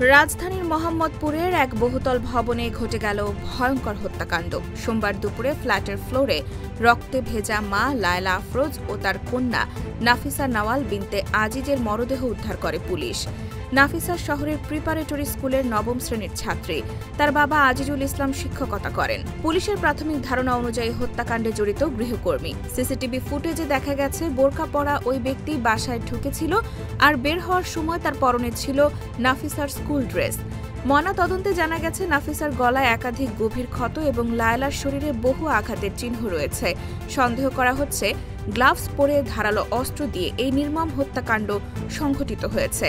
রাজধানীর মোহাম্মদপুরের এক বহুতল ভবনে ঘটে গেল ভয়ঙ্কর হত্যাকাণ্ড। সোমবার দুপুরে ফ্ল্যাটের ফ্লোরে রক্তে ভেজা মা লায়লা আফরোজ ও তার কন্যা নাফিসা নওয়াল বিনতে আজিজের মরদেহ উদ্ধার করে পুলিশ। নাফিসা শহরের প্রিপারেটরি স্কুলের নবম শ্রেণীর ছাত্রী। তার বাবা আজিজুল ইসলাম শিক্ষকতা করেন। পুলিশের প্রাথমিক ধারণা অনুযায়ী হত্যাকাণ্ডে জড়িত গৃহকর্মী। সিসিটিভি ফুটেজে দেখা গেছে বোরকা পরা ওই ব্যক্তি বাসায় ঢুকেছিল আর বের হওয়ার সময় তার পরনে ছিল নাফিসার স্কুল ড্রেস। ময়নাতদন্তে জানা গেছে নাফিসার গলায় একাধিক গভীর ক্ষত এবং লায়লার শরীরে বহু আঘাতের চিহ্ন রয়েছে। সন্দেহ করা হচ্ছে গ্লাভস পরে ধারালো অস্ত্র দিয়ে এই নির্মম হত্যাকাণ্ড সংঘটিত হয়েছে।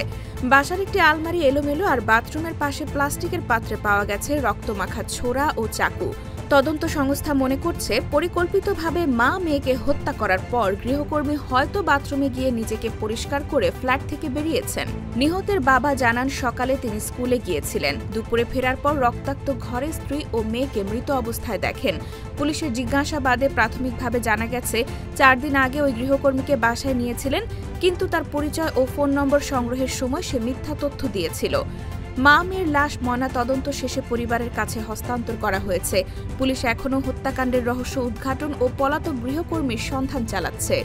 বাসার একটি আলমারি এলোমেলো আর বাথরুমের পাশে প্লাস্টিকের পাত্রে পাওয়া গেছে রক্তমাখা ছোরা ও চাকু। তদন্ত সংস্থা মনে করছে পরিকল্পিতভাবে মা মেয়েকে হত্যা করার পর গৃহকর্মী হয়তো বাথরুমে গিয়ে নিজেকে পরিষ্কার করে ফ্ল্যাট থেকে বেরিয়েছেন। নিহতের বাবা জানান সকালে তিনি স্কুলে গিয়েছিলেন। দুপুরে ফেরার পর রক্তাক্ত ঘরে স্ত্রী ও মেয়েকে মৃত অবস্থায় দেখেন। পুলিশের জিজ্ঞাসাবাদে প্রাথমিকভাবে জানা গেছে 4 দিন আগে ওই গৃহকর্মীকে বাসায় নিয়েছিলেন, কিন্তু তার পরিচয় ও ফোন নম্বর সংগ্রহের সময় সে মিথ্যা তথ্য দিয়েছিল। মা মেয়ের লাশ ময়নাতদন্ত শেষে পরিবারের কাছে হস্তান্তর করা হয়েছে। পুলিশ এখনও হত্যাকাণ্ডের রহস্য উদ্ঘাটন ও পলাতক গৃহকর্মীর সন্ধান চালাচ্ছে।